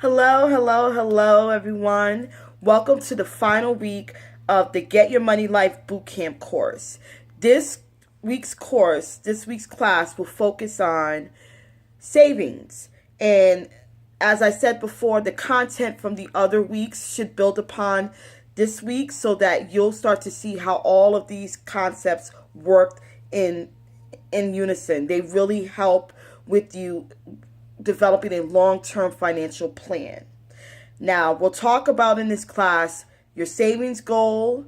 Hello, hello, hello, everyone. Welcome to the final week of the Get Your Money Life Bootcamp course. This this week's class will focus on savings. And as I said before, the content from the other weeks should build upon this week so that you'll start to see how all of these concepts work in unison. They really help with you developing a long-term financial plan. Now, we'll talk about in this class your savings goal,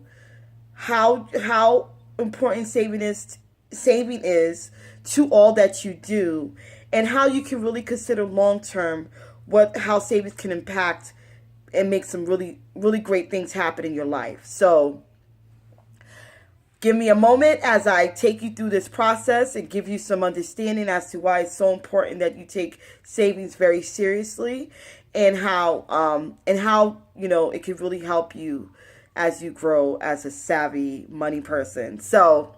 how important saving is to all that you do, and how you can really consider long-term how savings can impact and make some really great things happen in your life. So, give me a moment as I take you through this process and give you some understanding as to why it's so important that you take savings very seriously, and how it can really help you as you grow as a savvy money person. So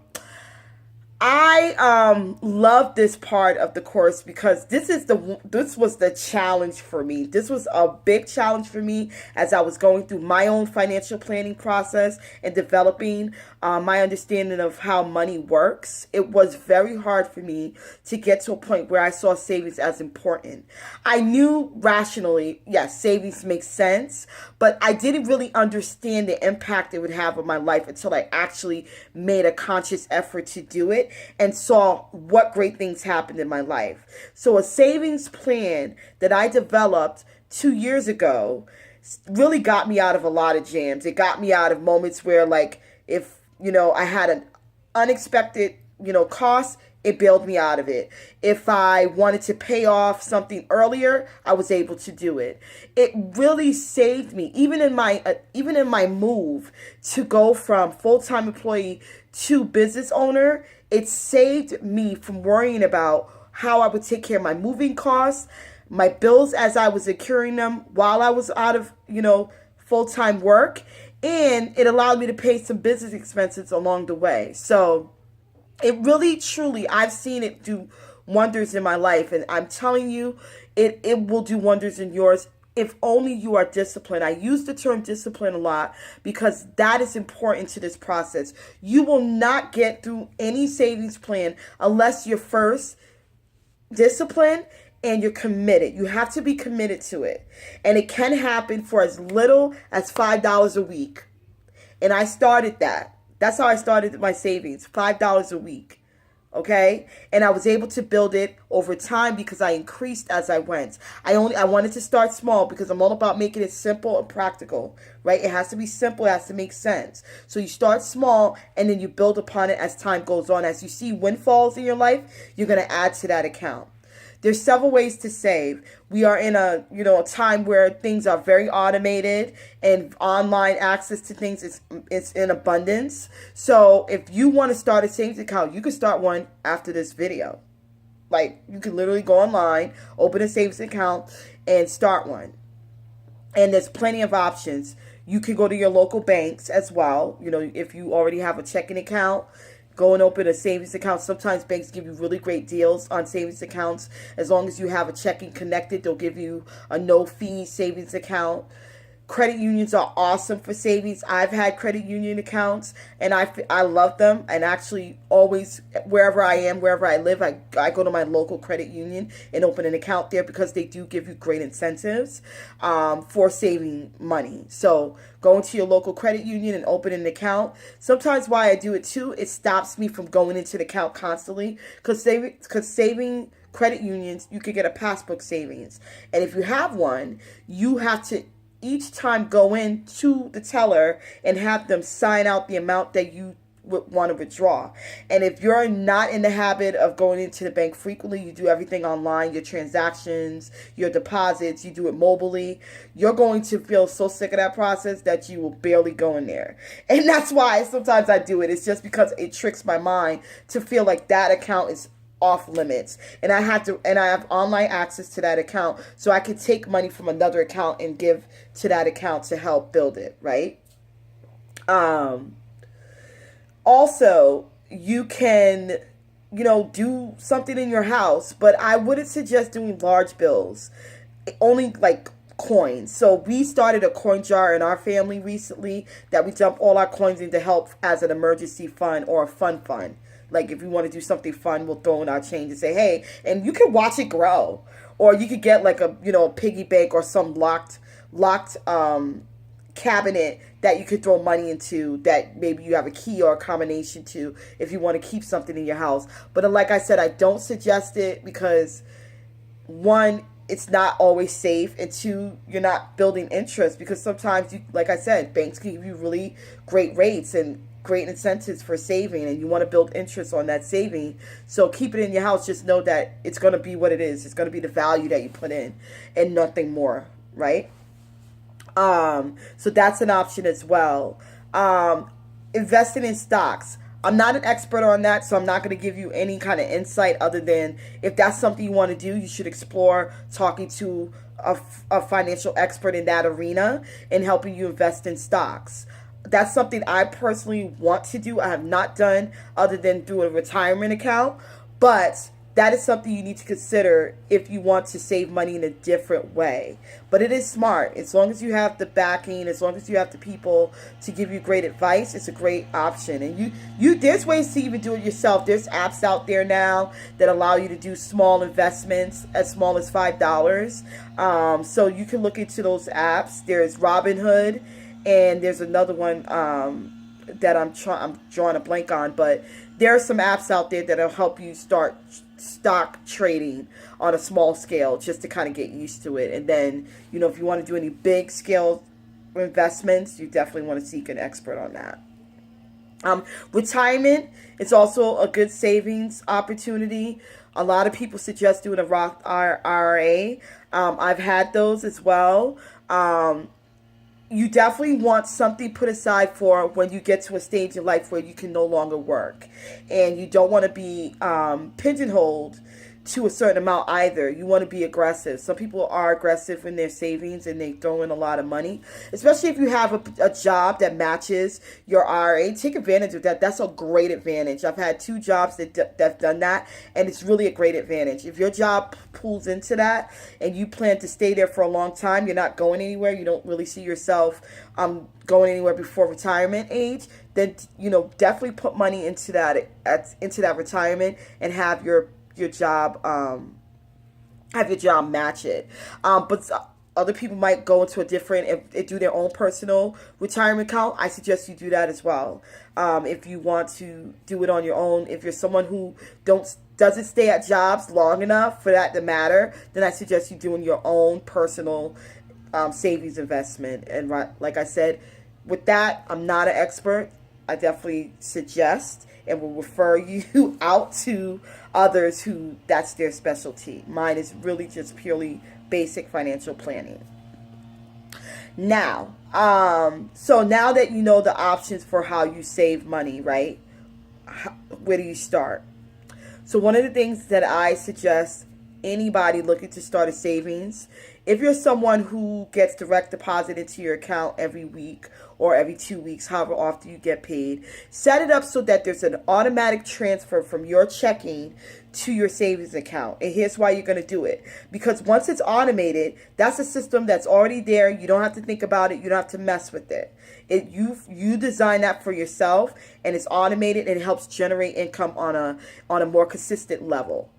I love this part of the course because this was the challenge for me. This was a big challenge for me as I was going through my own financial planning process and developing my understanding of how money works. It was very hard for me to get to a point where I saw savings as important. I knew rationally, yes, savings makes sense, but I didn't really understand the impact it would have on my life until I actually made a conscious effort to do it and saw what great things happened in my life. So a savings plan that I developed 2 years ago really got me out of a lot of jams. It got me out of moments where, like, if, I had an unexpected, cost, it bailed me out of it. If I wanted to pay off something earlier, I was able to do it. It really saved me, even in my move to go from full-time employee to business owner. It saved me from worrying about how I would take care of my moving costs, my bills as I was incurring them while I was out of, full-time work, and it allowed me to pay some business expenses along the way. So it really, truly, I've seen it do wonders in my life, and I'm telling you, it will do wonders in yours if only you are disciplined. I use the term discipline a lot because that is important to this process. You will not get through any savings plan unless you're first disciplined and you're committed. You have to be committed to it. And it can happen for as little as $5 a week. And I started that. That's how I started my savings, $5 a week. Okay? And I was able to build it over time because I increased as I went. I wanted to start small because I'm all about making it simple and practical, right? It has to be simple, it has to make sense. So you start small and then you build upon it as time goes on. As you see windfalls in your life, you're going to add to that account. There's several ways to save. We are in a time where things are very automated and online access to things is in abundance. So if you want to start a savings account, you can start one after this video. Like, you can literally go online, open a savings account, and start one. And there's plenty of options. You can go to your local banks as well. If you already have a checking account, go and open a savings account. Sometimes banks give you really great deals on savings accounts. As long as you have a checking connected, they'll give you a no-fee savings account. Credit unions are awesome for savings. I've had credit union accounts, and I love them. And actually, always, wherever I am, wherever I live, I go to my local credit union and open an account there because they do give you great incentives for saving money. So go into your local credit union and open an account. Sometimes why I do it too, it stops me from going into the account constantly because saving credit unions, you could get a passbook savings. And if you have one, you have to each time go in to the teller and have them sign out the amount that you would want to withdraw. And if you're not in the habit of going into the bank frequently, you do everything online, your transactions, your deposits, you do it mobilely, you're going to feel so sick of that process that you will barely go in there. And that's why sometimes I do it. It's just because it tricks my mind to feel like that account is off limits, and I have online access to that account, so I can take money from another account and give to that account to help build it, right? Also, you can do something in your house, but I wouldn't suggest doing large bills. Only like coins. So we started a coin jar in our family recently that we dump all our coins in to help as an emergency fund or a fund. Like if we want to do something fun, we'll throw in our change and say, hey, and you can watch it grow. Or you could get like a, piggy bank or some locked cabinet that you could throw money into that maybe you have a key or a combination to if you want to keep something in your house. But like I said, I don't suggest it because one, it's not always safe, and two, you're not building interest because sometimes like I said, banks can give you really great rates and great incentives for saving, and you want to build interest on that saving. So keep it in your house. Just know that it's going to be what it is. It's going to be the value that you put in and nothing more, right? So that's an option as well. Investing in stocks. I'm not an expert on that, so I'm not going to give you any kind of insight other than if that's something you want to do, you should explore talking to a financial expert in that arena and helping you invest in stocks. That's something I personally want to do. I have not done other than through a retirement account, but that is something you need to consider if you want to save money in a different way. But it is smart. As long as you have the backing, as long as you have the people to give you great advice, it's a great option. And you there's ways to even do it yourself. There's apps out there now that allow you to do small investments as small as $5. So you can look into those apps. There's Robinhood, and there's another one that I'm drawing a blank on, but there are some apps out there that'll help you start stock trading on a small scale just to kind of get used to it. And then, if you want to do any big scale investments, you definitely want to seek an expert on that. Retirement is also a good savings opportunity. A lot of people suggest doing a Roth IRA. I've had those as well. You definitely want something put aside for when you get to a stage in life where you can no longer work. And you don't want to be pigeonholed to a certain amount either. You want to be aggressive. Some people are aggressive in their savings and they throw in a lot of money, especially if you have a job that matches your IRA. Take advantage of that. That's a great advantage. I've had 2 jobs that've done that, and it's really a great advantage. If your job pulls into that and you plan to stay there for a long time, you're not going anywhere, you don't really see yourself going anywhere before retirement age, then definitely put money into that retirement and have your job match it. But other people might go into a different, if do their own personal retirement account. I suggest you do that as well. If you want to do it on your own, if you're someone who doesn't stay at jobs long enough for that to matter, then I suggest you doing your own personal savings investment. And like I said, with that, I'm not an expert. I definitely suggest and will refer you out to others who that's their specialty. Mine is really just purely basic financial planning. Now, so now that you know the options for how you save money, right? Where do you start? So one of the things that I suggest anybody looking to start a savings, if you're someone who gets direct deposit into your account every week or every 2 weeks, however often you get paid, set it up so that there's an automatic transfer from your checking to your savings account. And here's why you're going to do it. Because once it's automated, that's a system that's already there. You don't have to think about it. You don't have to mess with it. You design that for yourself, and it's automated, and it helps generate income on a more consistent level.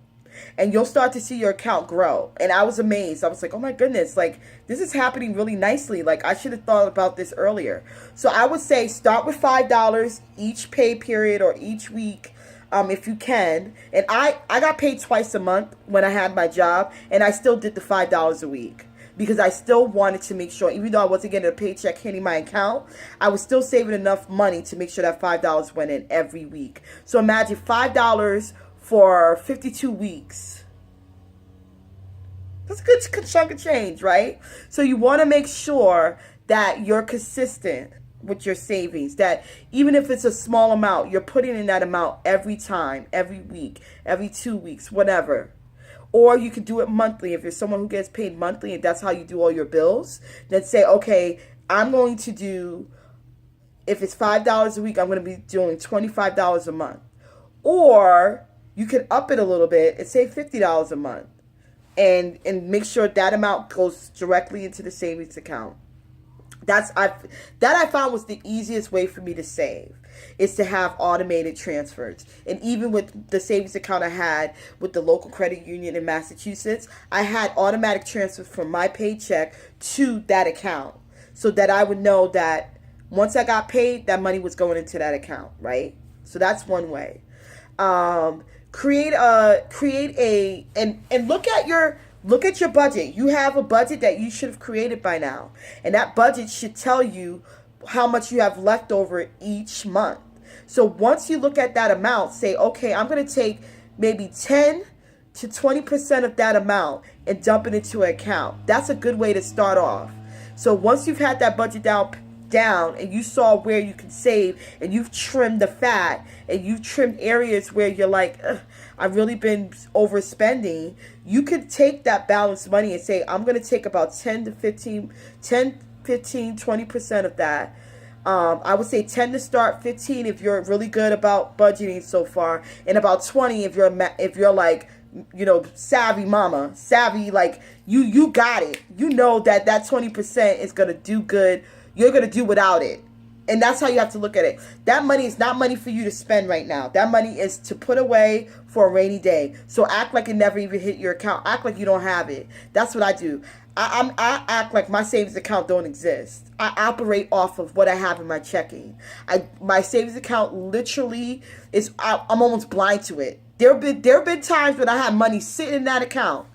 And you'll start to see your account grow. And I was amazed. I was like, oh my goodness, like this is happening really nicely. Like I should have thought about this earlier. So I would say start with $5 each pay period or each week, if you can. And I got paid twice a month when I had my job, and I still did the $5 a week because I still wanted to make sure, even though I wasn't getting a paycheck hitting my account, I was still saving enough money to make sure that $5 went in every week. So imagine $5 for 52 weeks. That's a good chunk of change, right? So you want to make sure that you're consistent with your savings, that even if it's a small amount, you're putting in that amount every time, every week, every 2 weeks, whatever. Or you could do it monthly. If you're someone who gets paid monthly and that's how you do all your bills, then say, okay, I'm going to do, if it's $5 a week, I'm going to be doing $25 a month. Or you can up it a little bit and say $50 a month. and make sure that amount goes directly into the savings account. I found was the easiest way for me to save, is to have automated transfers. And even with the savings account I had with the local credit union in Massachusetts, I had automatic transfers from my paycheck to that account, so that I would know that once I got paid, that money was going into that account, right? So that's one way. Create a and look at your budget. You have a budget that you should have created by now, and that budget should tell you how much you have left over each month. So once you look at that amount, say, okay, I'm going to take maybe 10 to 20% of that amount and dump it into an account. That's a good way to start off. So once you've had that budget down and you saw where you can save, and you've trimmed the fat, and you've trimmed areas where you're like, I've really been overspending, you could take that balanced money and say, I'm going to take about 20% of that. I would say 10 to start, 15 if you're really good about budgeting so far, and about 20 if you're like, savvy mama, savvy, like you got it. You know that 20% is going to do good. You're going to do without it. And that's how you have to look at it. That money is not money for you to spend right now. That money is to put away for a rainy day. So act like it never even hit your account. Act like you don't have it. That's what I do. I act like my savings account don't exist. I operate off of what I have in my checking. My savings account literally is, I'm almost blind to it. There have been times when I had money sitting in that account.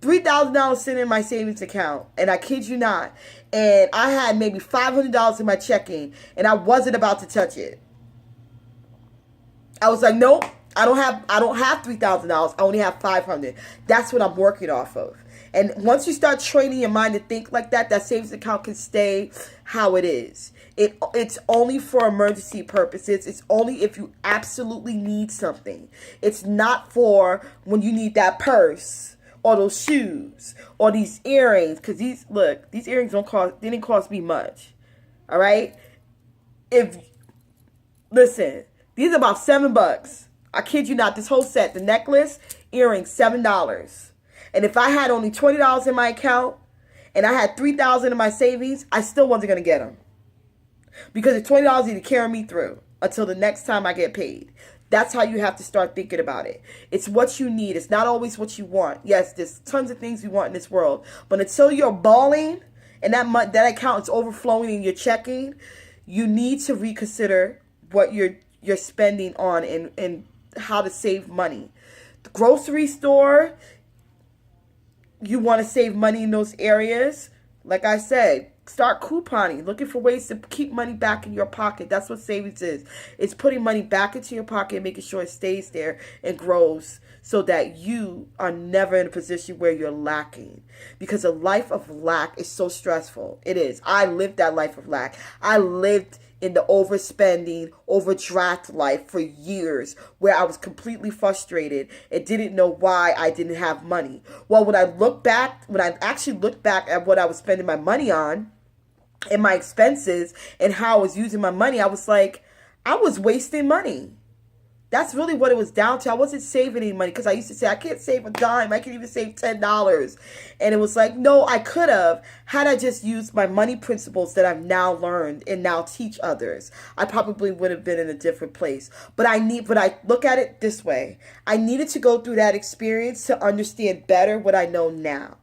$3,000 sitting in my savings account, and I kid you not, and I had maybe $500 in my checking, and I wasn't about to touch it. I was like, nope, I don't have $3,000. I only have $500. That's what I'm working off of. And once you start training your mind to think like that, that savings account can stay how it is. It's only for emergency purposes. It's only if you absolutely need something. It's not for when you need that purse, or those shoes, or these earrings, because these earrings didn't cost me much. All right? Listen, these are about $7. I kid you not, this whole set, the necklace, earrings, $7. And if I had only $20 in my account, and I had $3,000 in my savings, I still wasn't going to get them. Because the $20 need to carry me through until the next time I get paid. That's how you have to start thinking about it. It's what you need. It's not always what you want. Yes, there's tons of things we want in this world. But until you're balling and that account is overflowing in your checking, you need to reconsider what you're spending on and how to save money. The grocery store, you want to save money in those areas. Like I said, start couponing, looking for ways to keep money back in your pocket. That's what savings is. It's putting money back into your pocket and making sure it stays there and grows, so that you are never in a position where you're lacking. Because a life of lack is so stressful. It is. I lived that life of lack. I lived in the overspending, overdraft life for years, where I was completely frustrated and didn't know why I didn't have money. Well, when I actually looked back at what I was spending my money on, and my expenses, and how I was using my money, I was like, I was wasting money. That's really what it was down to. I wasn't saving any money, because I used to say, I can't save a dime. I can't even save $10. And it was like, no, I could have, had I just used my money principles that I've now learned and now teach others. I probably would have been in a different place. But I look at it this way. I needed to go through that experience to understand better what I know now.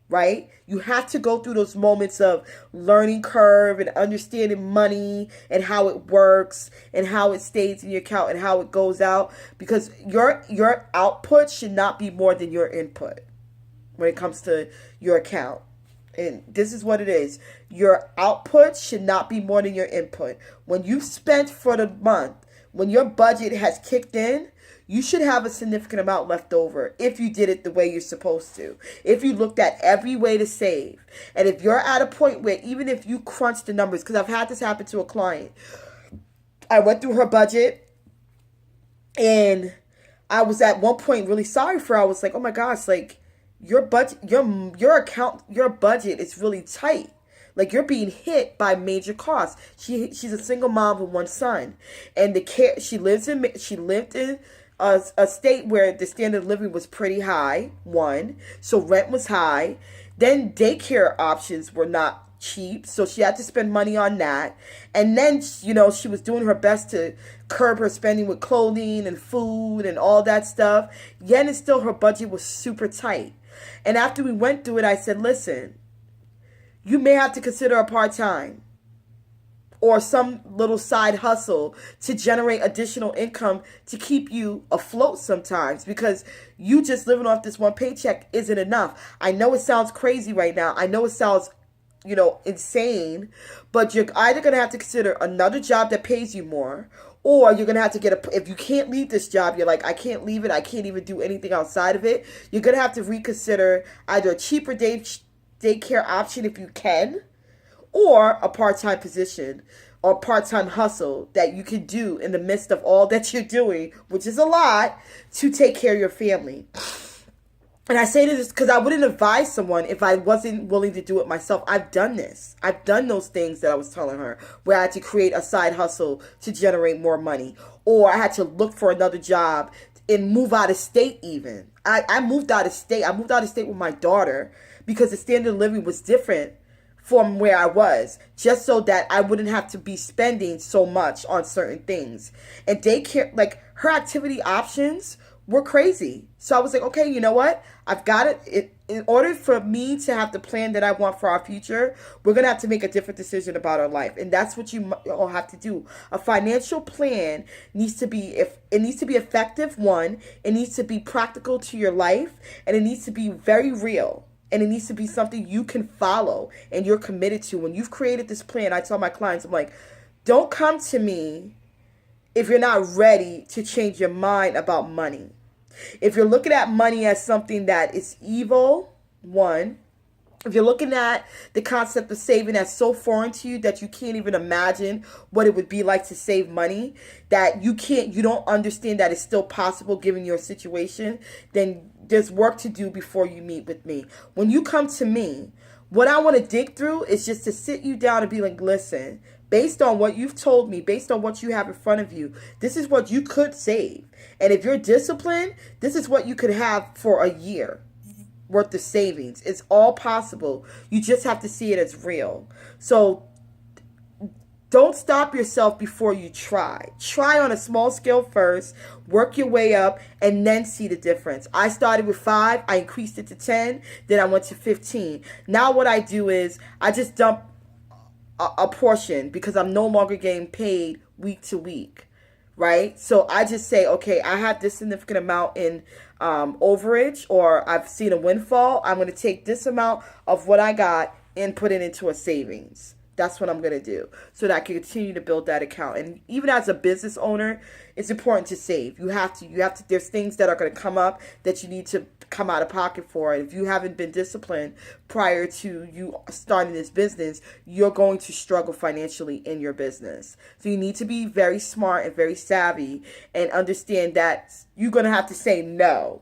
Right? You have to go through those moments of learning curve and understanding money and how it works and how it stays in your account and how it goes out, because your output should not be more than your input when it comes to your account. And this is what it is. Your output should not be more than your input. When you've spent for the month, when your budget has kicked in, you should have a significant amount left over if you did it the way you're supposed to. If you looked at every way to save. And if you're at a point where even if you crunch the numbers, because I've had this happen to a client. I went through her budget, and I was at one point really sorry for her. I was like, oh my gosh, like your budget, your account, your budget is really tight. Like, you're being hit by major costs. She's a single mom with one son, and she lived in a state where the standard of living was pretty high, one, so rent was high. Then daycare options were not cheap, so she had to spend money on that. And then, she was doing her best to curb her spending with clothing and food and all that stuff. Yet and still her budget was super tight. And after we went through it, I said, listen, you may have to consider a part-time or some little side hustle to generate additional income to keep you afloat sometimes, because you just living off this one paycheck isn't enough. I know it sounds crazy right now. I know it sounds, insane, but you're either going to have to consider another job that pays you more, or you're going to have to if you can't leave this job, you're like, I can't leave it, I can't even do anything outside of it, you're going to have to reconsider either a cheaper daycare option if you can, or a part-time position or part-time hustle that you can do in the midst of all that you're doing, which is a lot, to take care of your family. And I say this because I wouldn't advise someone if I wasn't willing to do it myself. I've done this. I've done those things that I was telling her, where I had to create a side hustle to generate more money, or I had to look for another job and move out of state even. I moved out of state. I moved out of state with my daughter because the standard of living was different from where I was, just so that I wouldn't have to be spending so much on certain things. And daycare, like her activity options were crazy. So I was like, okay, you know what? I've got it. In order for me to have the plan that I want for our future, we're going to have to make a different decision about our life. And that's what you all have to do. A financial plan needs to be, if it needs to be effective, one, it needs to be practical to your life, and it needs to be very real. And it needs to be something you can follow and you're committed to. When you've created this plan, I tell my clients, I'm like, don't come to me if you're not ready to change your mind about money. If you're looking at money as something that is evil, one, if you're looking at the concept of saving as so foreign to you that you can't even imagine what it would be like to save money, that you don't understand that it's still possible given your situation, then there's work to do before you meet with me. When you come to me, what I want to dig through is just to sit you down and be like, listen, based on what you've told me, based on what you have in front of you, this is what you could save. And if you're disciplined, this is what you could have for a year worth of savings. It's all possible. You just have to see it as real. So don't stop yourself before you try. Try on a small scale first, work your way up, and then see the difference. I started with 5, I increased it to 10, then I went to 15. Now what I do is I just dump a portion because I'm no longer getting paid week to week, right? So I just say, okay, I have this significant amount in overage, or I've seen a windfall. I'm going to take this amount of what I got and put it into a savings. That's what I'm going to do so that I can continue to build that account. And even as a business owner, it's important to save. You have to, there's things that are going to come up that you need to come out of pocket for. And if you haven't been disciplined prior to you starting this business, you're going to struggle financially in your business. So you need to be very smart and very savvy and understand that you're going to have to say no.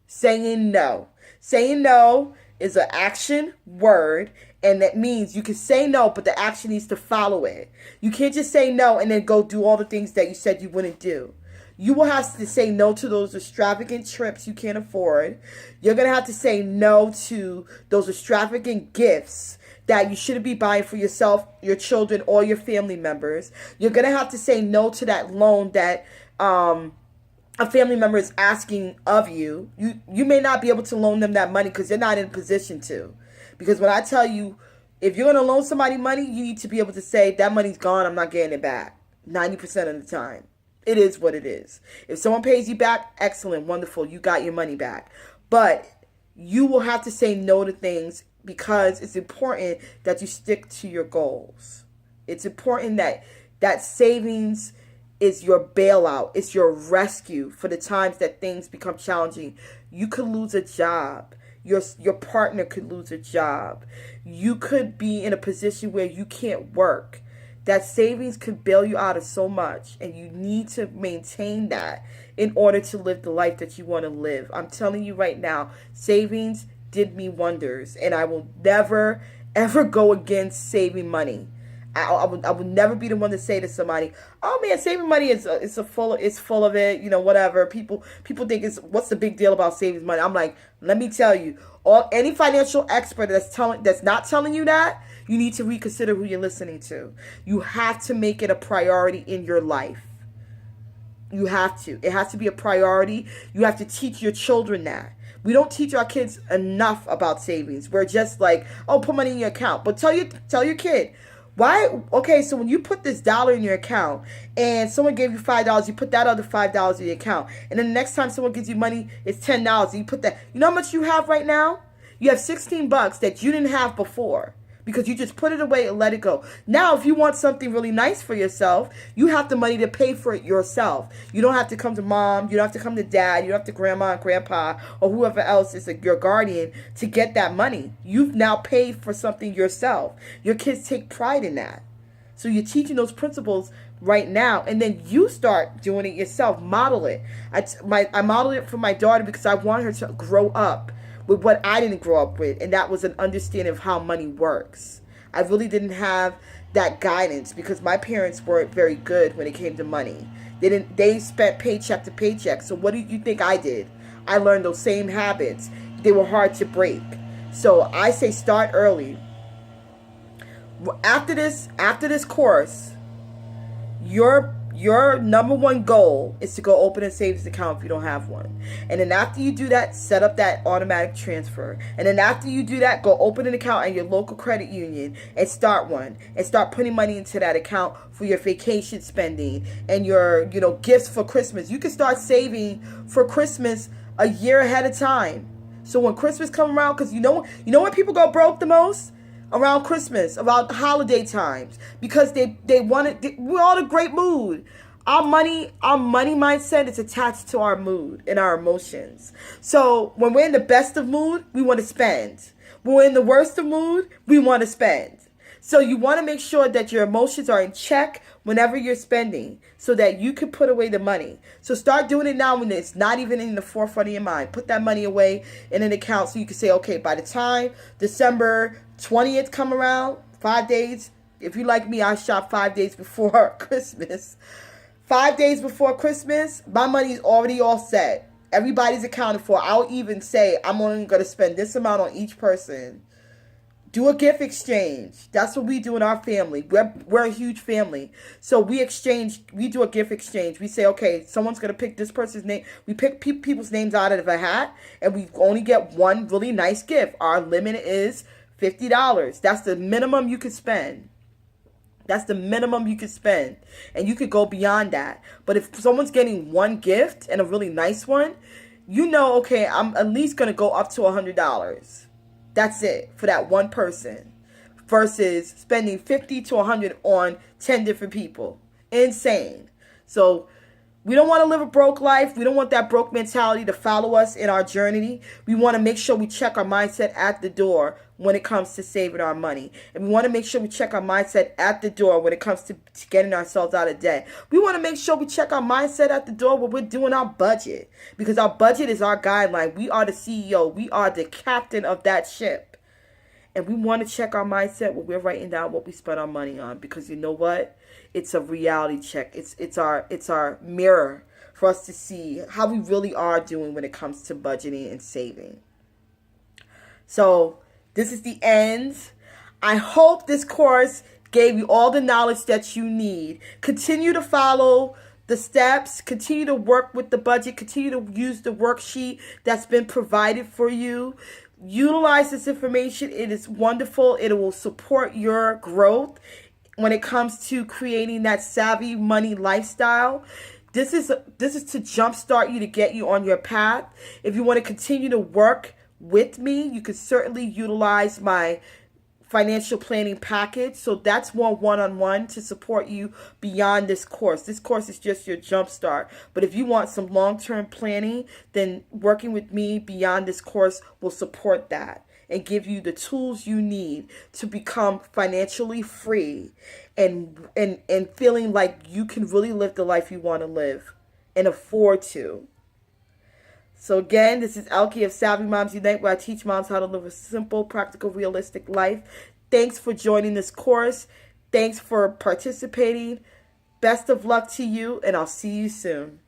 Saying no. Saying no is an action word, and that means you can say no, but the action needs to follow it. You can't just say no and then go do all the things that you said you wouldn't do. You will have to say no to those extravagant trips you can't afford. You're going to have to say no to those extravagant gifts that you shouldn't be buying for yourself, your children, or your family members. You're going to have to say no to that loan that a family member is asking of you. You may not be able to loan them that money because they're not in a position to. Because when I tell you, if you're going to loan somebody money, you need to be able to say, that money's gone, I'm not getting it back 90% of the time. It is what it is. If someone pays you back, excellent, wonderful, you got your money back. But you will have to say no to things because it's important that you stick to your goals. It's important that savings is your bailout. It's your rescue for the times that things become challenging. You could lose a job. Your partner could lose a job. You could be in a position where you can't work. That savings could bail you out of so much, and you need to maintain that in order to live the life that you want to live. I'm telling you right now, savings did me wonders, and I will never, ever go against saving money. I would never be the one to say to somebody, "Oh man, saving money is full of it." Whatever. People think it's what's the big deal about saving money. I'm like, let me tell you, any financial expert that's not telling you that, you need to reconsider who you're listening to. You have to make it a priority in your life. You have to. It has to be a priority. You have to teach your children that. We don't teach our kids enough about savings. We're just like, oh, put money in your account. But tell your kid, why? Okay, so when you put this dollar in your account and someone gave you $5, you put that other $5 in your account. And then the next time someone gives you money, it's $10. And you put that. You know how much you have right now? You have $16 that you didn't have before, because you just put it away and let it go. Now, if you want something really nice for yourself, you have the money to pay for it yourself. You don't have to come to mom. You don't have to come to dad. You don't have to grandma and grandpa or whoever else is your guardian to get that money. You've now paid for something yourself. Your kids take pride in that. So you're teaching those principles right now, and then you start doing it yourself. Model it. I modeled it for my daughter because I want her to grow up with what I didn't grow up with, and that was an understanding of how money works. I really didn't have that guidance because my parents weren't very good when it came to money. They spent paycheck to paycheck. So what do you think I did? I learned those same habits. They were hard to break. So I say start early. After this course, your number one goal is to go open a savings account if you don't have one. And then after you do that, set up that automatic transfer. And then after you do that, go open an account at your local credit union and start one. And start putting money into that account for your vacation spending and your, gifts for Christmas. You can start saving for Christmas a year ahead of time. So when Christmas comes around, because you know when people go broke the most? Around Christmas, about holiday times, because we're all in a great mood. Our money mindset is attached to our mood and our emotions. So when we're in the best of mood, we want to spend. When we're in the worst of mood, we want to spend. So you want to make sure that your emotions are in check whenever you're spending, so that you can put away the money. So start doing it now when it's not even in the forefront of your mind. Put that money away in an account so you can say, okay, by the time December 20th come around, 5 days. If you like me, I shop 5 days before Christmas. 5 days before Christmas, my money's already all set. Everybody's accounted for. I'll even say I'm only going to spend this amount on each person. Do a gift exchange. That's what we do in our family. We're a huge family. So we do a gift exchange. We say, okay, someone's going to pick this person's name. We pick people's names out of a hat, and we only get one really nice gift. Our limit is $50. That's the minimum you can spend. That's the minimum you can spend. And you could go beyond that. But if someone's getting one gift and a really nice one, okay, I'm at least going to go up to $100. That's it for that one person, versus spending 50 to 100 on 10 different people. Insane. So we don't want to live a broke life. We don't want that broke mentality to follow us in our journey. We want to make sure we check our mindset at the door when it comes to saving our money. And we want to make sure we check our mindset at the door when it comes to getting ourselves out of debt. We want to make sure we check our mindset at the door when we're doing our budget, because our budget is our guideline. We are the CEO. We are the captain of that ship. And we want to check our mindset when we're writing down what we spend our money on, because you know what? It's a reality check. It's our mirror for us to see how we really are doing when it comes to budgeting and saving. So this is the end. I hope this course gave you all the knowledge that you need. Continue to follow the steps. Continue to work with the budget. Continue to use the worksheet that's been provided for you. Utilize this information. It is wonderful. It will support your growth when it comes to creating that savvy money lifestyle. This is to jumpstart you, to get you on your path. If you want to continue to work with me, you can certainly utilize my financial planning package. So that's more one-on-one to support you beyond this course. This course is just your jumpstart. But if you want some long-term planning, then working with me beyond this course will support that and give you the tools you need to become financially free and feeling like you can really live the life you want to live and afford to. So again, this is Elkie of Savvy Moms Unite, where I teach moms how to live a simple, practical, realistic life. Thanks for joining this course. Thanks for participating. Best of luck to you, and I'll see you soon.